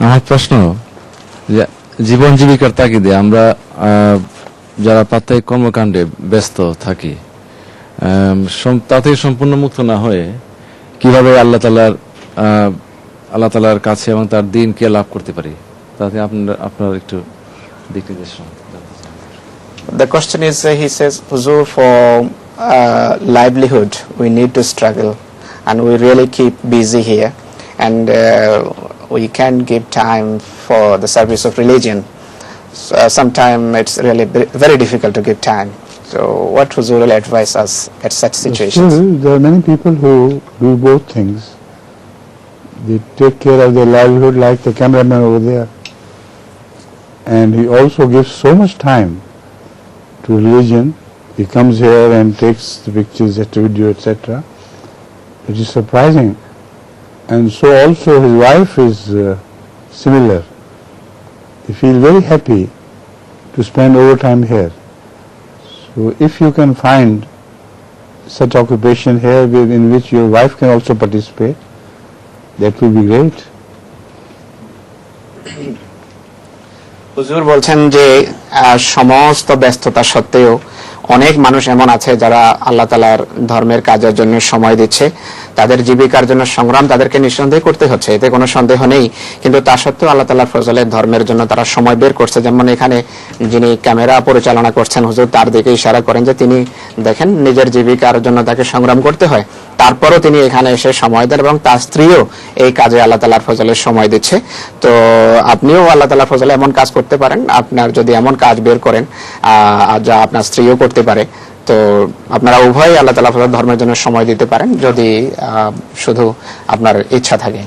আমার প্রশ্ন যে জীবন জীবিকার তাগিদে আমরা যারা প্রাত্যহিক কর্মকাণ্ডে ব্যস্ত থাকি তাতে সম্পূর্ণ মুক্ত না হয়ে কিভাবে আল্লাহ তাআলার কাছে এবং তার দিনকে লাভ করতে পারি, তাতে আপনার একটু দিক নির্দেশনা। The question is, he says, Huzur, for livelihood, we need to struggle, and we really keep busy here, and we can't give time for the service of religion. So, sometimes it's really very difficult to give time. So, what Huzur will advise us at such situations? Still, there are many people who do both things. They take care of their livelihood, like the cameraman over there, and he also gives so much time to religion. He comes here and takes the pictures, the video, etc. It is surprising. And so also his wife is similar. They feel very happy to spend overtime here. So if you can find such occupation here in which your wife can also participate, that will be great. হুজুর বলছেন যে সমস্ত ব্যস্ততা সত্ত্বেও অনেক মানুষ এমন আছে যারা আল্লাহ তাআলার ধর্মের কাজের জন্য সময় দিচ্ছে, তাদের জীবিকার জন্য সংগ্রাম তাদেরকে নিঃসন্দেহে করতে হচ্ছে, এতে কোনো সন্দেহ নেই, কিন্তু তা সত্ত্বেও আল্লাহ তাআলার ফজলে ধর্মের জন্য তারা সময় বের করছে। যেমন এখানে যিনি ক্যামেরা পরিচালনা করছেন হুজুর তার দিকে ইশারা করেন যে তিনি দেখেন নিজের জীবিকার জন্য তাকে সংগ্রাম করতে হয়, তারপরও তিনি এখানে এসে সময় দেন এবং তার স্ত্রীও এই কাজে আল্লাহ তাআলার ফজলে সময় দিচ্ছে। তো আপনিও আল্লাহ তাআলার ফজলে এমন কাজ করতে পারেন, আপনার যদি এমন কাজ বের করেন যা আপনার স্ত্রীও করতে পারে, তো আপনারা উভয়ই আল্লাহ তাআলার ধর্মের জন্য সময় দিতে পারেন যদি শুধু আপনার ইচ্ছা থাকে।